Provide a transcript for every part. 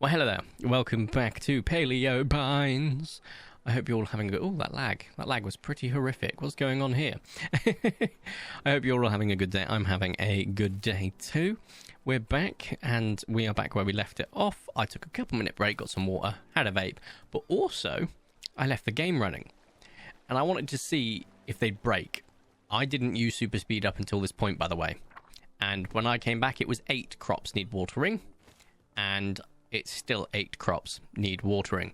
Well, hello there. Welcome back to Paleo Pines. I hope you're all having a good... Oh, that lag. That lag was pretty horrific. What's going on here? I hope you're all having a good day. I'm having a good day too. We're back, and we are back where we left it off. I took a couple-minute break, got some water, had a vape, but also I left the game running. And I wanted to see if they'd break. I didn't use super speed up until this point, by the way. And when I came back, it was 8 crops need watering. And it's still 8 crops need watering,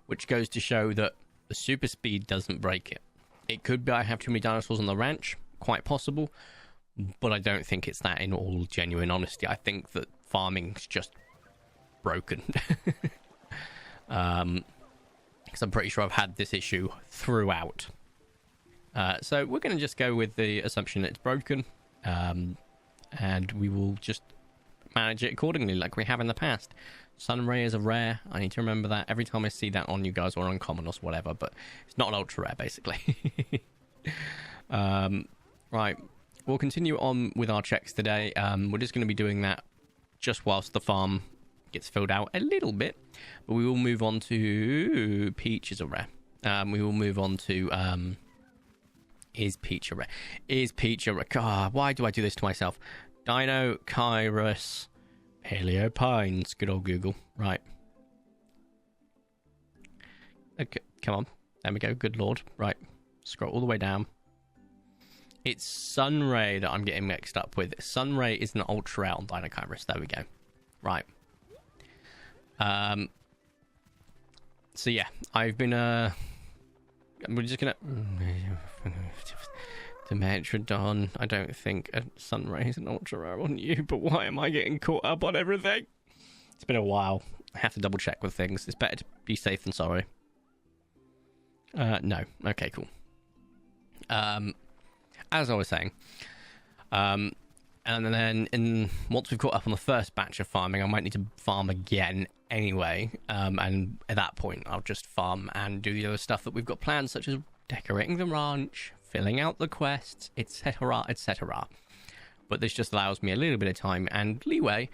which goes to show that the super speed doesn't break it. It could be I have too many dinosaurs on the ranch, quite possible, but I don't think it's that in all genuine honesty. I think that farming's just broken. Because I'm pretty sure I've had this issue throughout. So we're going to just go with the assumption that it's broken, and we will just manage it accordingly like we have in the past. Sun ray is a rare. I need to remember that every time I see that on you guys, or uncommon or whatever, but it's not an ultra rare basically. Right, we'll continue on with our checks today. We're just going to be doing that just whilst the farm gets filled out a little bit, but we will move on to peach is a rare. We will move on to is peach a rare? Is peach a rare? God, why do I do this to myself? Deinonychus, Paleo Pines. Good old Google. Right. Okay, come on. There we go. Good lord. Right. Scroll all the way down. It's Sunray that I'm getting mixed up with. Sunray is an ultra rare on Deinonychus. There we go. Right. So yeah, I've been we're just gonna Dimetrodon. I don't think a Sunray is an ultra rare on you, but why am I getting caught up on everything? It's been a while. I have to double check with things. It's better to be safe than sorry. No. Okay, cool. As I was saying, and then once we've caught up on the first batch of farming, I might need to farm again anyway. And at that point, I'll just farm and do the other stuff that we've got planned, such as decorating the ranch, filling out the quests, etc., etc. But this just allows me a little bit of time and leeway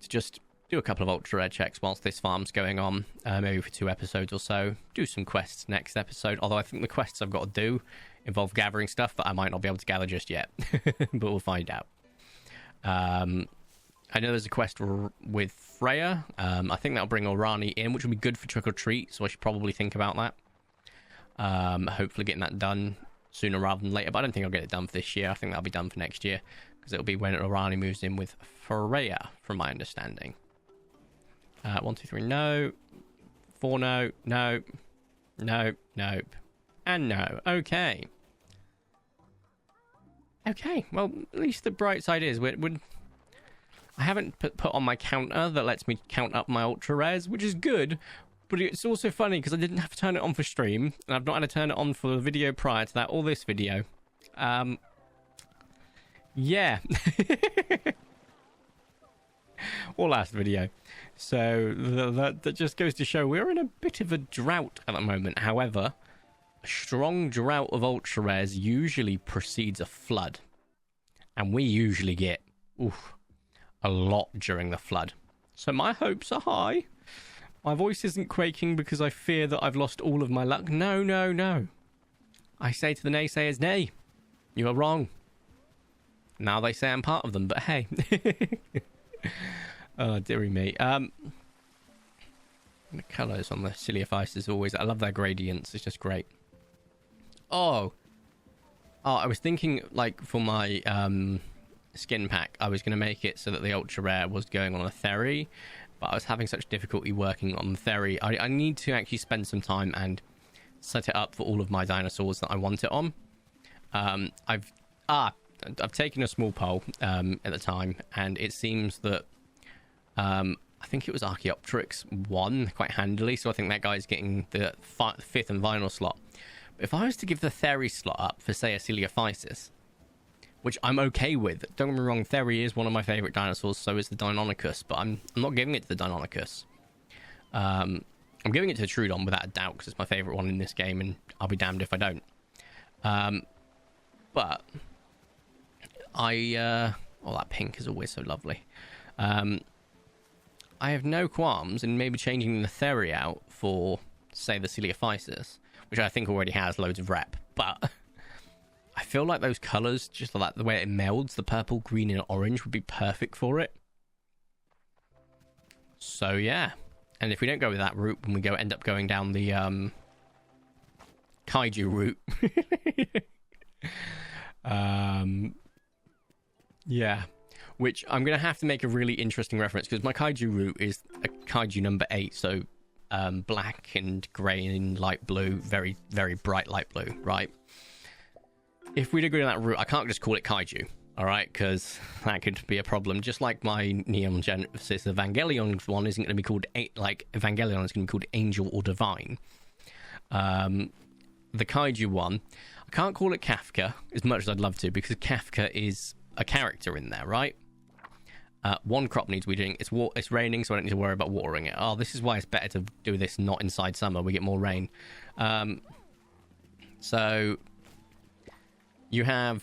to just do a couple of ultra rare checks whilst this farm's going on, maybe for 2 episodes or so. Do some quests next episode, although I think the quests I've got to do involve gathering stuff that I might not be able to gather just yet, but we'll find out. I know there's a quest with Freya. I think that'll bring Orani in, which will be good for Trick or Treat, so I should probably think about that. Hopefully getting that done sooner rather than later, but I don't think I'll get it done for this year. I think that'll be done for next year, because it'll be when Orani moves in with Freya, from my understanding. 1, 2, 3, no. 4, no. No. No. Nope. And no. Okay. Okay, well, at least the bright side is I haven't put on my counter that lets me count up my ultra rares, which is good, but it's also funny because I didn't have to turn it on for stream, and I've not had to turn it on for the video prior to that, or this video. Yeah. Or last video. So that just goes to show we're in a bit of a drought at the moment. However, a strong drought of ultra rares usually precedes a flood, and we usually get a lot during the flood. So my hopes are high. My voice isn't quaking because I fear that I've lost all of my luck. No, no, no. I say to the naysayers, nay, you are wrong. Now they say I'm part of them, but hey. Oh, dearie me. The colours on the Coleophytes always... I love their gradients. It's just great. Oh, I was thinking, like, for my skin pack, I was going to make it so that the ultra rare was going on a ferry, but I was having such difficulty working on the ferry. I need to actually spend some time and set it up for all of my dinosaurs that I want it on. I've taken a small poll at the time, and it seems that I think it was Archaeopteryx won quite handily, so I think that guy's getting the 5th and final slot. But if I was to give the Thery slot up for, say, a Coleophysis, which I'm okay with, don't get me wrong, Thery is one of my favourite dinosaurs, so is the Deinonychus, but I'm not giving it to the Deinonychus. I'm giving it to Trudon without a doubt, because it's my favourite one in this game, and I'll be damned if I don't. But oh, that pink is always so lovely. I have no qualms in maybe changing the Theri out for, say, the Coleophysis, which I think already has loads of rep. But I feel like those colours, just like the way it melds, the purple, green, and orange would be perfect for it. So yeah, and if we don't go with that route, when we end up going down the kaiju route, yeah, which I'm gonna have to make a really interesting reference, because my kaiju route is a kaiju number 8, so black and grey and light blue, very, very bright light blue, right? If we do go down that route, I can't just call it kaiju, all right? Because that could be a problem. Just like my Neon Genesis Evangelion one isn't going to be called, like, Evangelion is going to be called Angel or Divine. The kaiju one, I can't call it Kafka as much as I'd love to, because Kafka is a character in there, right? One crop needs weeding. It's raining, so I don't need to worry about watering it. Oh, this is why it's better to do this not inside summer. We get more rain. So you can't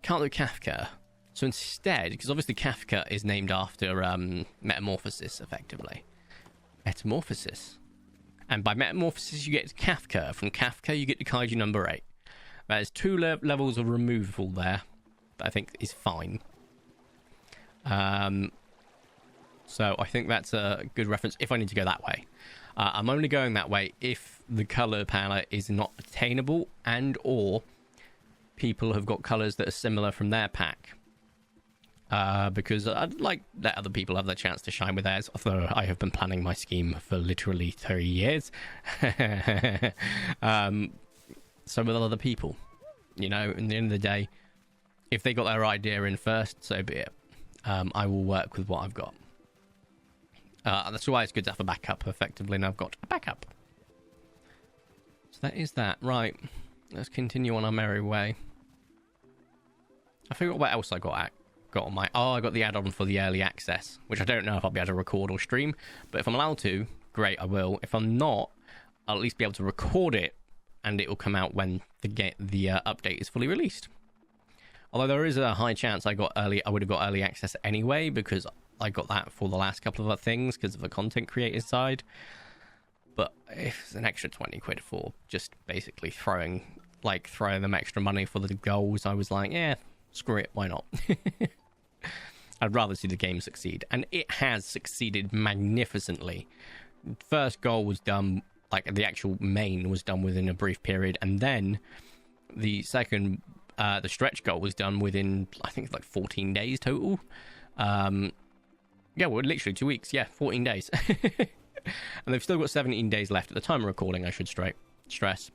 do Kafka. So instead, because obviously Kafka is named after Metamorphosis, effectively. Metamorphosis. And by Metamorphosis, you get Kafka. From Kafka, you get to Kaiju number 8. There's 2 levels of removal there that I think is fine. So I think that's a good reference if I need to go that way. I'm only going that way if the color palette is not attainable, and or people have got colors that are similar from their pack. Because I'd like let other people have their chance to shine with theirs, although I have been planning my scheme for literally 3 years. So with other people, you know, in the end of the day, if they got their idea in first, so be it. I will work with what I've got. That's why it's good to have a backup, effectively, and I've got a backup. So that is that. Right, let's continue on our merry way. I forgot what else I got on my... Oh, I got the add-on for the early access, which I don't know if I'll be able to record or stream, but if I'm allowed to, great, I will. If I'm not, I'll at least be able to record it, and it will come out when the update is fully released. Although there is a high chance I would have got early access anyway, because I got that for the last couple of other things because of the content creator side. But if it's an extra 20 quid for just basically throwing them extra money for the goals, I was like, yeah, screw it, why not? I'd rather see the game succeed, and it has succeeded magnificently. First goal was done, like the actual main was done within a brief period, and then the second, the stretch goal was done within, I think, like 14 days total. Yeah, well, literally 2 weeks. Yeah, 14 days. And they've still got 17 days left at the time of recording, I should stress.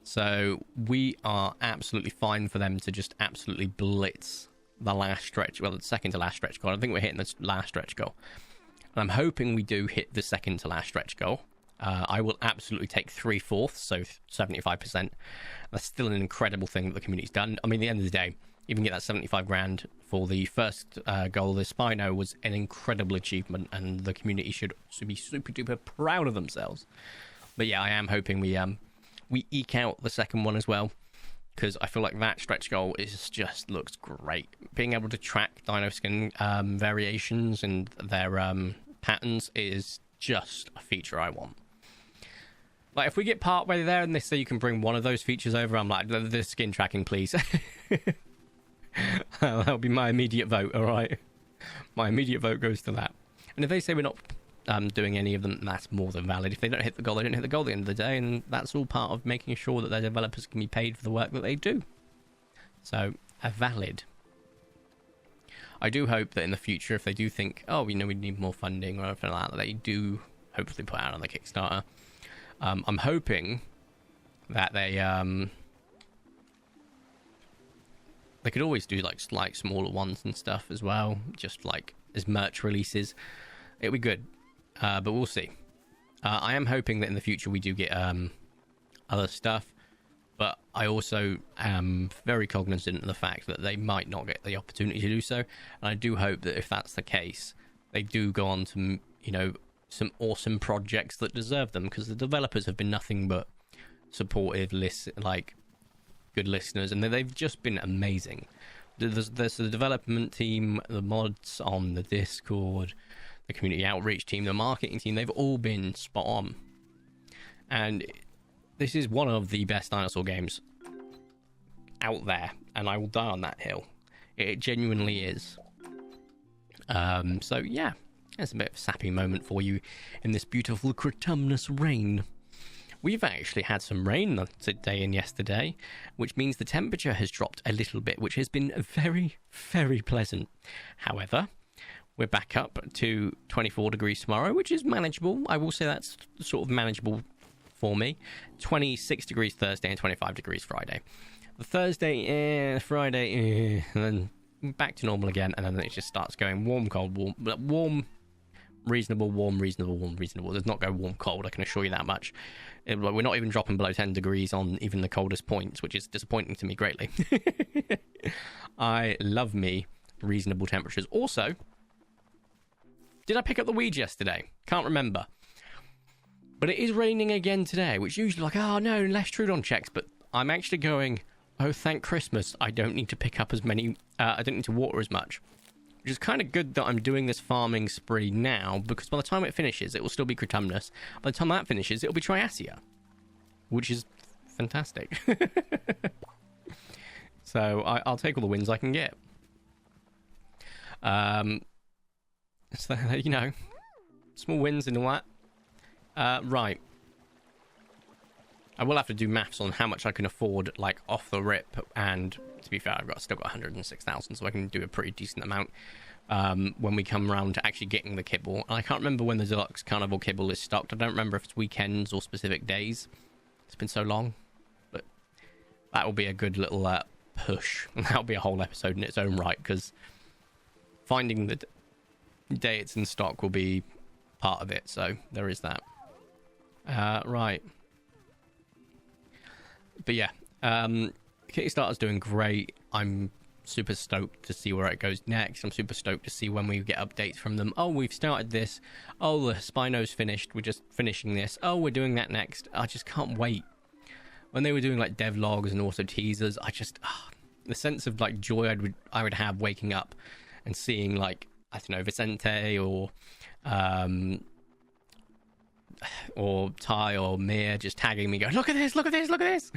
So we are absolutely fine for them to just absolutely blitz the last stretch. Well, the second to last stretch goal. I think we're hitting the last stretch goal. And I'm hoping we do hit the second to last stretch goal. I will absolutely take 3/4, so 75%. That's still an incredible thing that the community's done. I mean, at the end of the day, even get that 75 grand for the first goal, the Spino, was an incredible achievement, and the community should be super duper proud of themselves. But yeah, I am hoping we eke out the second one as well, because I feel like that stretch goal just looks great. Being able to track dino skin variations and their patterns is just a feature I want. Like, if we get part way there and they say you can bring one of those features over, I'm like, the skin tracking, please. That'll be my immediate vote, all right? My immediate vote goes to that. And if they say we're not doing any of them, that's more than valid. If they don't hit the goal, they don't hit the goal at the end of the day, and that's all part of making sure that their developers can be paid for the work that they do. So, valid. I do hope that in the future, if they do think, oh, we need more funding or anything like that, they do hopefully put out on the Kickstarter. I'm hoping that they could always do like smaller ones and stuff as well, just like as merch releases. It'll be good, but we'll see. I am hoping that in the future we do get other stuff, but I also am very cognizant of the fact that they might not get the opportunity to do so, and I do hope that if that's the case, they do go on to, some awesome projects that deserve them, because the developers have been nothing but supportive, good listeners, and they've just been amazing. there's the development team, the mods on the Discord, the community outreach team, the marketing team. They've all been spot on. And this is one of the best dinosaur games out there, and I will die on that hill. It genuinely is. So yeah, there's a bit of a sappy moment for you in this beautiful autumnous rain. We've actually had some rain today and yesterday, which means the temperature has dropped a little bit, which has been very, very pleasant. However, we're back up to 24 degrees tomorrow, which is manageable. I will say that's sort of manageable for me. 26 degrees Thursday and 25 degrees Friday. The Thursday, Friday, and then back to normal again, and then it just starts going warm, cold, warm, reasonable, warm, reasonable, warm, reasonable. It does not go warm, cold, I can assure you that much. We're not even dropping below 10 degrees on even the coldest points, which is disappointing to me greatly. I love me reasonable temperatures. Also, did I pick up the weeds yesterday? Can't remember. But it is raining again today, which usually like, oh no, less Trudon checks. But I'm actually going, oh, thank Christmas, I don't need to pick up as many, I don't need to water as much. Which is kind of good that I'm doing this farming spree now, because by the time it finishes, it will still be Critumnus. By the time that finishes, it'll be Triasia, which is fantastic. So I'll take all the wins I can get. So, you know, small wins and all that. Right. I will have to do maths on how much I can afford, like, off the rip, and to be fair, still got 106,000, so I can do a pretty decent amount when we come around to actually getting the kibble. I can't remember when the Deluxe Carnival kibble is stocked. I don't remember if it's weekends or specific days. It's been so long, but that will be a good little push, and that'll be a whole episode in its own right, because finding the day it's in stock will be part of it, so there is that. Right. But yeah, Kickstarter's doing great. I'm super stoked to see where it goes next. I'm super stoked to see when we get updates from them. Oh, we've started this. Oh, the Spino's finished. We're just finishing this. Oh, we're doing that next. I just can't wait. When they were doing like devlogs and also teasers, I just the sense of like joy I would have waking up and seeing like, I don't know, Vicente or Ty or Mia just tagging me, going, look at this, look at this, look at this.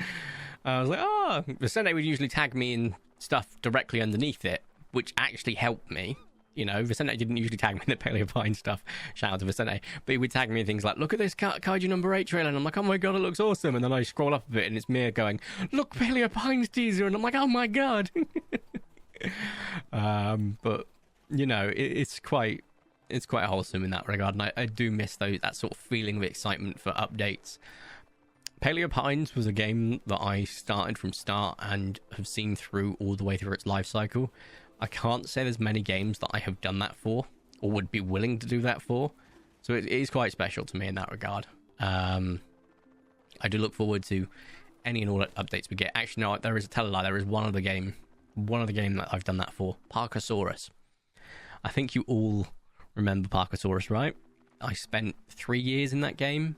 I was like, oh, Vicente would usually tag me in stuff directly underneath it, which actually helped me. You know, Vicente didn't usually tag me in the Paleo Pines stuff. Shout out to Vicente. But he would tag me in things like, look at this Kaiju number 8 trailer. And I'm like, oh my god, it looks awesome. And then I scroll up a bit and it's Mia going, look, Paleo Pines teaser. And I'm like, oh my god. But, you know, it's quite wholesome in that regard, and I do miss that sort of feeling of excitement for updates. Paleo Pines was a game that I started from start and have seen through all the way through its life cycle. I can't say there's many games that I have done that for, or would be willing to do that for, so it is quite special to me in that regard. I do look forward to any and all updates we get. Actually, no, there is a tell a lie. There is one other game that I've done that for, Parkasaurus. I think you all remember Parkasaurus, right? I spent 3 years in that game.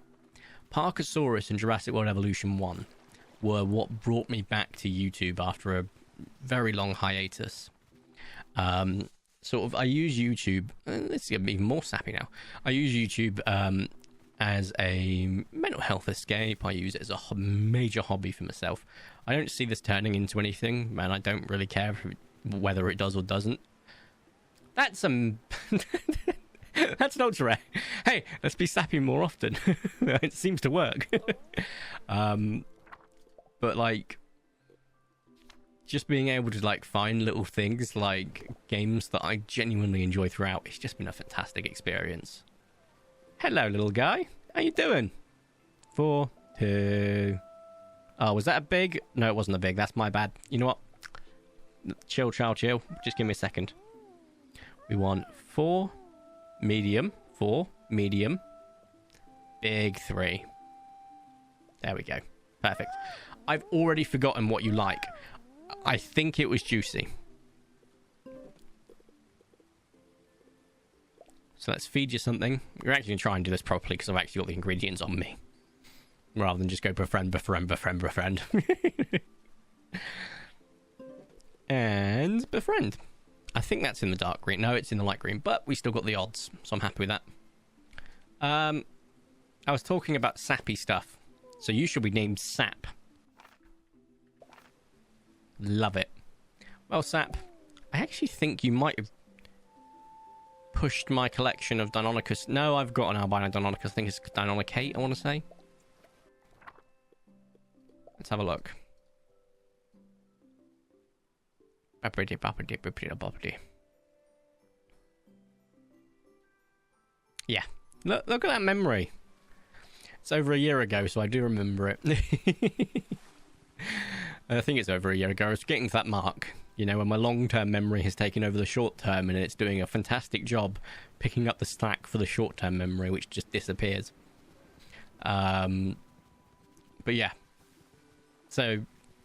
Parkasaurus and Jurassic World Evolution 1 were what brought me back to YouTube after a very long hiatus. I use YouTube, let's get even more sappy now. I use YouTube as a mental health escape. I use it as a major hobby for myself. I don't see this turning into anything, and I don't really care whether it does or doesn't. That's that's not rare. Hey, let's be sappy more often. It seems to work. But like, just being able to like find little things like games that I genuinely enjoy throughout, it's just been a fantastic experience. Hello, little guy. How you doing? 4, 2. Oh, was that a big? No, it wasn't a big. That's my bad. You know what? Chill, child, chill. Just give me a second. We want 4, medium, 4, medium, big 3. There we go. Perfect. I've already forgotten what you like. I think it was juicy. So let's feed you something. We're actually going to try and do this properly because I've actually got the ingredients on me. Rather than just go befriend. and Befriend. I think that's in the dark green. No, it's in the light green, but we still got the odds, so I'm happy with that. I was talking about sappy stuff, so you should be named Sap. Love it. Well, Sap, I actually think you might have pushed my collection of Deinonychus. No, I've got an albino Deinonychus. I think it's Deinonychus, I want to say. Let's have a look. Yeah. Look at that memory. It's over a year ago, so I do remember it. I think it's over a year ago. I was getting to that mark, you know, when my long-term memory has taken over the short-term, and it's doing a fantastic job picking up the slack for the short-term memory, which just disappears. But yeah. So,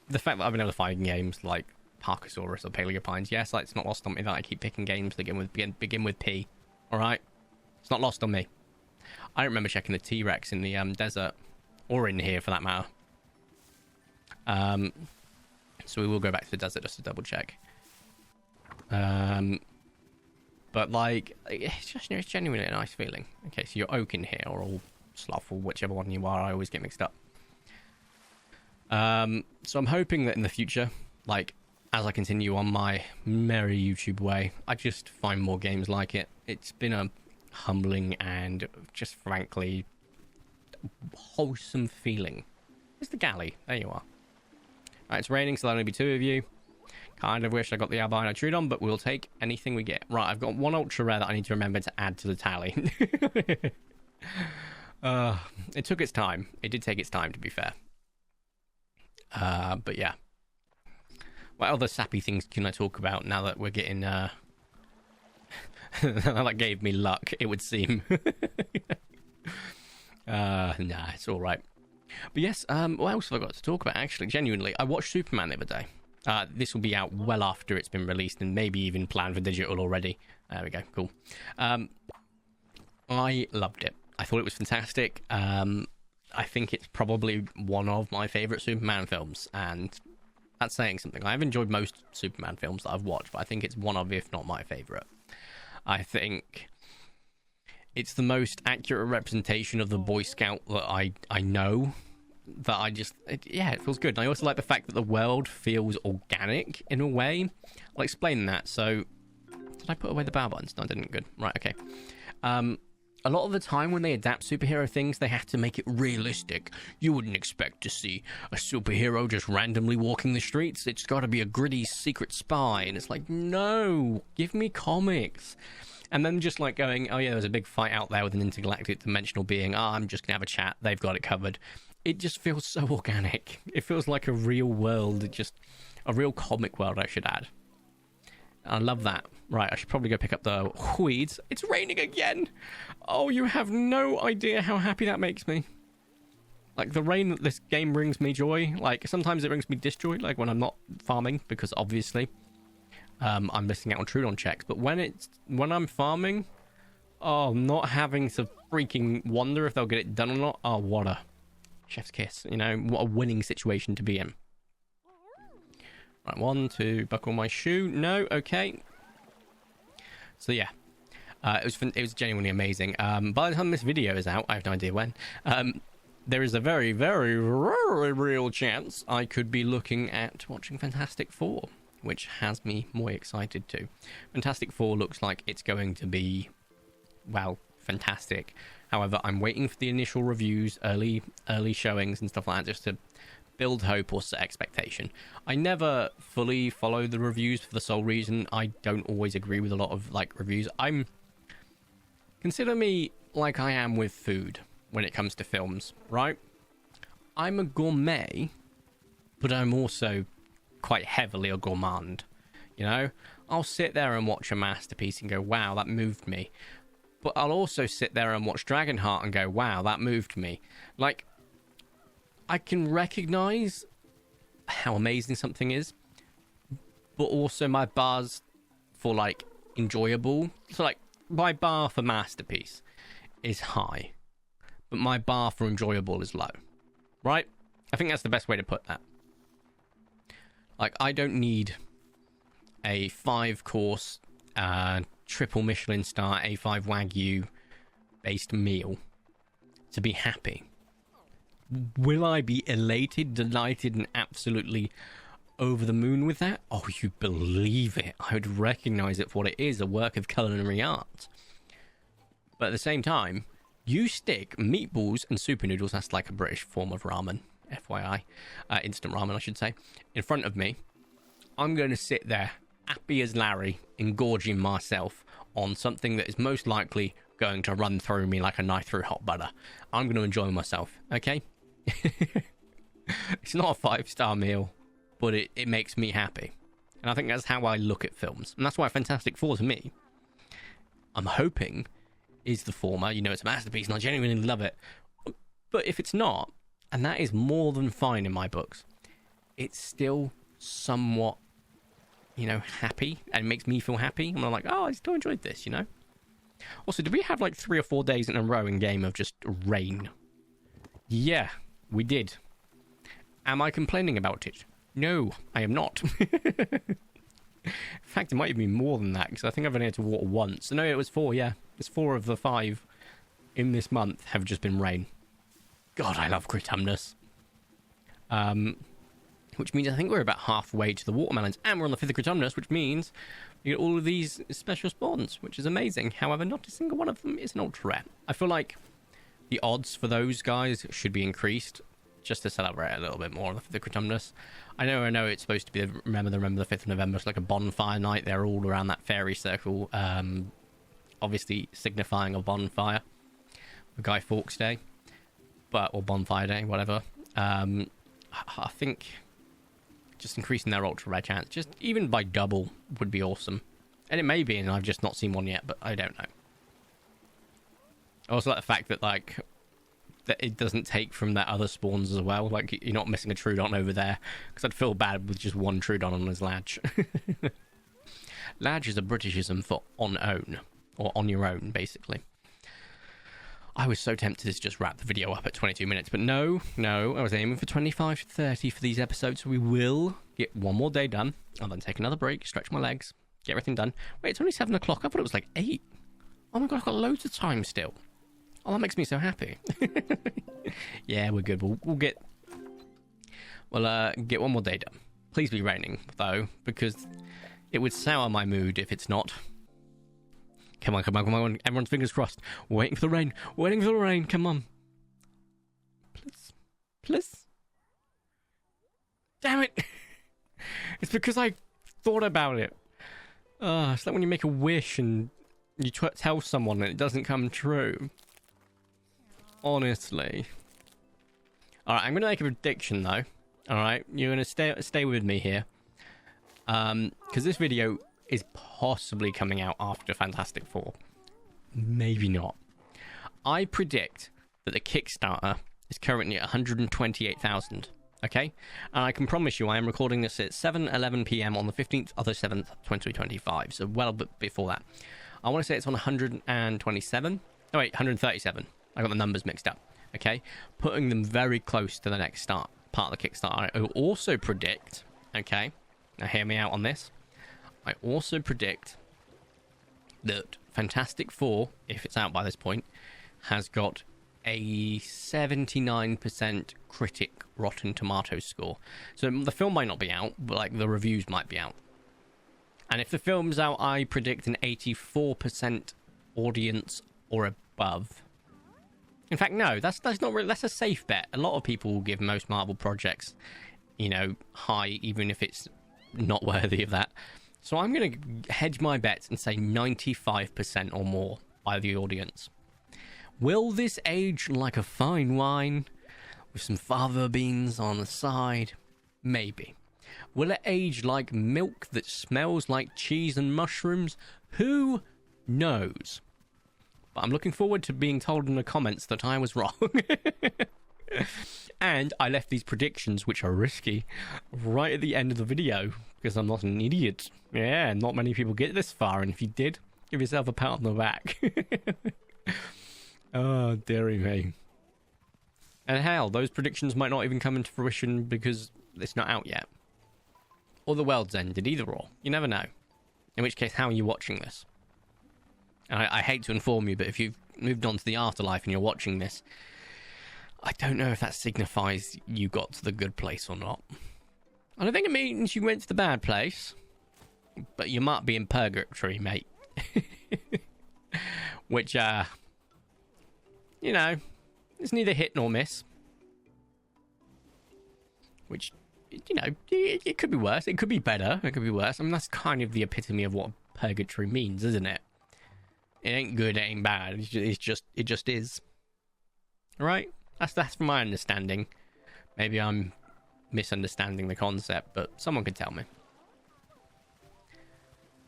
the fact that I've been able to find games like Parkosaurus or Paleo Pines, yes, like, it's not lost on me that I keep picking games that begin with P. Alright? It's not lost on me. I don't remember checking the T-Rex in the desert, or in here for that matter. So we will go back to the desert just to double check. But like, it's genuinely a nice feeling. Okay, so you're oak in here, or all sloth, or whichever one you are. I always get mixed up. So I'm hoping that in the future, like, as I continue on my merry YouTube way, I just find more games like it. It's been a humbling and just frankly wholesome feeling. It's the galley. There you are. Right, it's raining, so there'll only be two of you. Kind of wish I got the albino Trudon, but we'll take anything we get. Right, I've got one ultra rare that I need to remember to add to the tally. It took its time. It did take its time, to be fair. But yeah. What other sappy things can I talk about now that we're getting... that gave me luck, it would seem. Nah, it's all right. But yes, what else have I got to talk about, actually? Genuinely, I watched Superman the other day. This will be out well after it's been released, and maybe even planned for digital already. There we go, cool. I loved it. I thought it was fantastic. I think it's probably one of my favourite Superman films, and that's saying something. I've enjoyed most Superman films that I've watched, but I think it's one of, if not my favourite. I think it's the most accurate representation of the Boy Scout that I know. That I just... it feels good. And I also like the fact that the world feels organic in a way. I'll explain that. So, did I put away the bow buttons? No, I didn't. Good. Right, okay. A lot of the time when they adapt superhero things, they have to make it realistic. You wouldn't expect to see a superhero just randomly walking the streets. It's got to be a gritty secret spy. And it's like, no, give me comics. And then just like going, oh yeah, there's a big fight out there with an intergalactic dimensional being. I'm just going to have a chat. They've got it covered. It just feels so organic. It feels like a real world, just a real comic world, I should add. I love that. Right, I should probably go pick up the weeds. It's raining again. Oh, you have no idea how happy that makes me. Like, the rain that this game brings me joy. Like, sometimes it brings me disjoy, like when I'm not farming, because obviously I'm missing out on Trudon checks. But when I'm farming, oh, not having to freaking wonder if they'll get it done or not. Oh, what a chef's kiss. You know, what a winning situation to be in. Right, 1, 2, buckle my shoe. No, okay. So yeah, it was genuinely amazing. By the time this video is out, I have no idea when. There is a very, very, very real chance I could be looking at watching Fantastic Four, which has me more excited too. Fantastic Four looks like it's going to be, well, fantastic. However, I'm waiting for the initial reviews, early showings and stuff like that, just to build hope or set expectation. I never fully follow the reviews for the sole reason I don't always agree with a lot of like reviews. Consider me like I am with food when it comes to films, right? I'm a gourmet, but I'm also quite heavily a gourmand. You know, I'll sit there and watch a masterpiece and go, wow, that moved me. But I'll also sit there and watch Dragonheart and go, wow, that moved me. Like, I can recognize how amazing something is, but also my bars for, like, enjoyable. So, like, my bar for masterpiece is high, but my bar for enjoyable is low, right? I think that's the best way to put that. Like, I don't need a 5-course, triple Michelin star A5 Wagyu based meal to be happy? Will I be elated, delighted, and absolutely over the moon with that? Oh, you believe it. I would recognize it for what it is, a work of culinary art. But at the same time, you stick meatballs and super noodles, that's like a British form of ramen, FYI, instant ramen, I should say, in front of me. I'm going to sit there, happy as Larry, engorging myself on something that is most likely going to run through me like a knife through hot butter. I'm going to enjoy myself, okay? It's not a 5-star meal, but it makes me happy. And I think that's how I look at films. And that's why Fantastic Four, to me, I'm hoping, is the former. You know, it's a masterpiece and I genuinely love it. But if it's not, and that is more than fine in my books, it's still somewhat, you know, happy, and makes me feel happy. And I'm like, oh, I still enjoyed this, you know? Also, did we have like 3 or 4 days in a row in game of just rain? Yeah, we did. Am I complaining about it? No, I am not. In fact, it might even be more than that, because I think I've only had to water once. No, it was 4, yeah. It's 4 of the 5 in this month have just been rain. God, I love Critumnus. Which means I think we're about halfway to the watermelons, and we're on the 5th of Critumnus, which means you get all of these special spawns, which is amazing. However, not a single one of them is an ultra rare. I feel like the odds for those guys should be increased, just to celebrate a little bit more on the 5th of Critumnus. I know it's supposed to be remember the 5th of November. It's like a bonfire night. They're all around that fairy circle, obviously signifying a bonfire, a Guy Fawkes Day, or Bonfire Day, whatever. I think just increasing their ultra rare chance, just even by double, would be awesome. And it may be, and I've just not seen one yet, but I don't know. I also like the fact that, like, that it doesn't take from that other spawns as well. Like, you're not missing a Troodon over there, because I'd feel bad with just one Troodon on his Ladge. Ladge is a Britishism for on own, or on your own, basically. I was so tempted to just wrap the video up at 22 minutes, but no, I was aiming for 25 to 30 for these episodes, so we will get one more day done. I'll then take another break, stretch my legs, get everything done. Wait, it's only 7 o'clock? I thought it was like 8. Oh my god, I've got loads of time still. Oh, that makes me so happy. Yeah, we're good. We'll get one more day done. Please be raining, though, because it would sour my mood if it's not. Come on. Everyone's fingers crossed. Waiting for the rain. Come on. Please. Damn it. It's because I thought about it. It's like when you make a wish and you tell someone and it doesn't come true. Honestly. Alright, I'm going to make a prediction, though. Alright, you're going to stay with me here. Because this video is possibly coming out after Fantastic Four. Maybe not. I predict that the Kickstarter is currently at 128,000. Okay? And I can promise you I am recording this at 7:11 p.m. on the 15th of the 7th, 2025. So well before that. I want to say it's on 127. Oh wait, 137. I got the numbers mixed up. Okay? Putting them very close to the next part of the Kickstarter. I will also predict, okay? Now hear me out on this. I also predict that Fantastic Four, if it's out by this point, has got a 79% critic Rotten Tomatoes score. So the film might not be out, but like the reviews might be out. And if the film's out, I predict an 84% audience or above. In fact, no, that's not really, that's a safe bet. A lot of people will give most Marvel projects, you know, high, even if it's not worthy of that. So I'm going to hedge my bets and say 95% or more by the audience. Will this age like a fine wine with some fava beans on the side? Maybe. Will it age like milk that smells like cheese and mushrooms? Who knows? But I'm looking forward to being told in the comments that I was wrong. And I left these predictions, which are risky, right at the end of the video, because I'm not an idiot. Yeah, not many people get this far, and if you did, give yourself a pat on the back. Oh, dearie me. And hell, those predictions might not even come into fruition because it's not out yet. Or the world's ended, either or. You never know. In which case, how are you watching this? And I hate to inform you, but if you've moved on to the afterlife and you're watching this, I don't know if that signifies you got to the good place or not. I don't think it means you went to the bad place, but you might be in purgatory, mate. Which, you know, it's neither hit nor miss. Which, you know, it could be worse. It could be better. It could be worse. I mean, that's kind of the epitome of what purgatory means, isn't it? It ain't good, it ain't bad. It just is. Right? That's from my understanding. Maybe I'm misunderstanding the concept, but someone could tell me.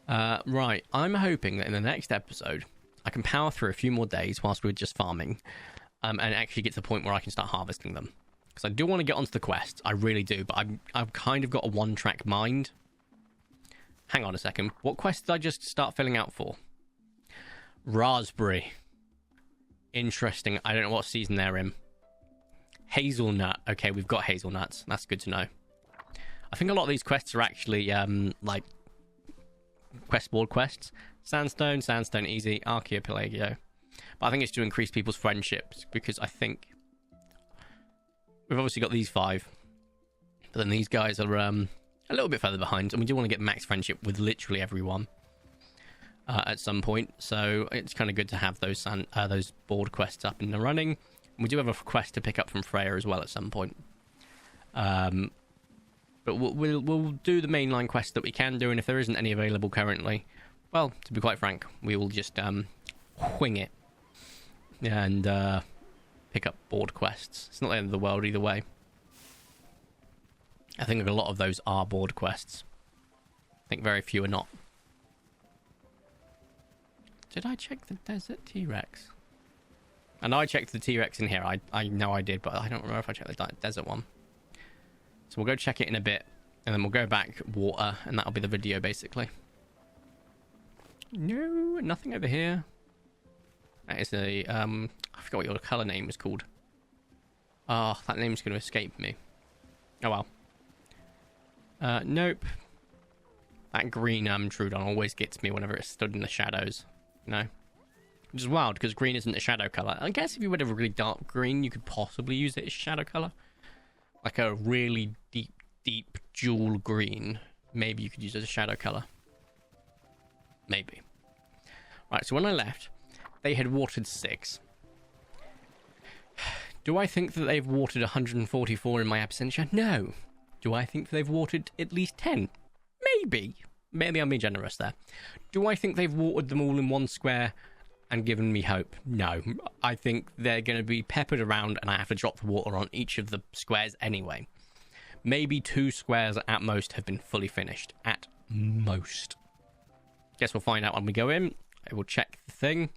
Right. I'm hoping that in the next episode, I can power through a few more days whilst we're just farming, and actually get to the point where I can start harvesting them. Because I do want to get onto the quests. I really do, but I've kind of got a one-track mind. Hang on a second. What quest did I just start filling out for? Raspberry. Interesting. I don't know what season they're in. Hazelnut. Okay, we've got hazelnuts. That's good to know. I think a lot of these quests are actually, like, quest board quests. Sandstone easy. Archaeopelagio. But I think it's to increase people's friendships, because I think we've obviously got these 5. But then these guys are a little bit further behind, and we do want to get max friendship with literally everyone at some point. So it's kind of good to have those board quests up and running. We do have a quest to pick up from Freya as well at some point. But we'll do the mainline quest that we can do, and if there isn't any available currently, well, to be quite frank, we will just wing it and pick up board quests. It's not the end of the world either way. I think a lot of those are board quests. I think very few are not. Did I check the desert T-Rex? I know I checked the T-Rex in here. I know I did, but I don't remember if I checked the desert one. So we'll go check it in a bit, and then we'll go back water, and that'll be the video, basically. No, nothing over here. That is a, I forgot what your colour name was called. Oh, that name's going to escape me. Oh, well. Nope. That green Trudon always gets me whenever it's stood in the shadows. You know? Which is wild, because green isn't a shadow colour. I guess if you went a really dark green, you could possibly use it as shadow colour. Like a really deep jewel green. Maybe you could use it as a shadow colour. Maybe. Right, so when I left, they had watered 6. Do I think that they've watered 144 in my absentia? No. Do I think they've watered at least 10? Maybe. Maybe I'm being generous there. Do I think they've watered them all in one square and given me hope? No. I think they're going to be peppered around, and I have to drop the water on each of the squares anyway. Maybe 2 squares at most have been fully finished. At most. Guess we'll find out when we go in. I will check the thing.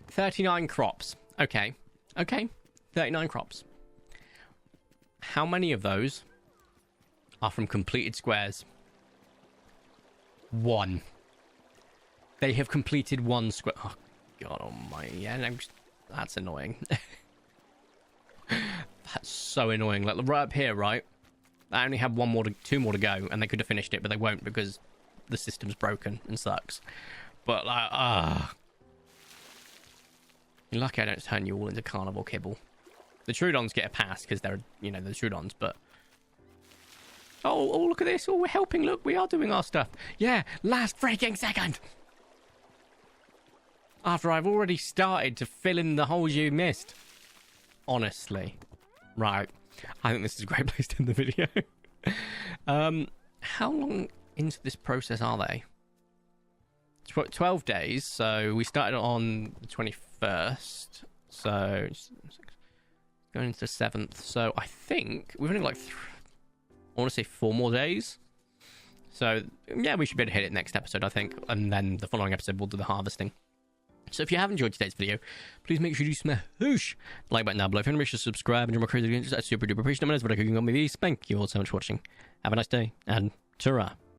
39 crops. Okay. 39 crops. How many of those are from completed squares? 1. They have completed 1 square. Oh, God almighty. Yeah, no, that's annoying. That's so annoying. Like, right up here, right? I only have 2 more to go, and they could have finished it, but they won't because the system's broken and sucks. But, like, you're lucky I don't turn you all into carnival kibble. The Trudons get a pass because they're, you know, the Trudons, but... Oh, look at this. Oh, we're helping. Look, we are doing our stuff. Yeah, last freaking second. After I've already started to fill in the holes you missed. Honestly. Right. I think this is a great place to end the video. How long into this process are they? 12 days. So we started on the 21st. So going into the 7th. So I think we've only got like I want to say 4 more days. So yeah, we should be able to hit it next episode, I think. And then the following episode we'll do the harvesting. So if you have enjoyed today's video, please make sure you smash the like button down below. If you want to make sure to subscribe and join my crazy videos, that's super duper appreciated. But I can go with these. Thank you all so much for watching. Have a nice day and ta-ra.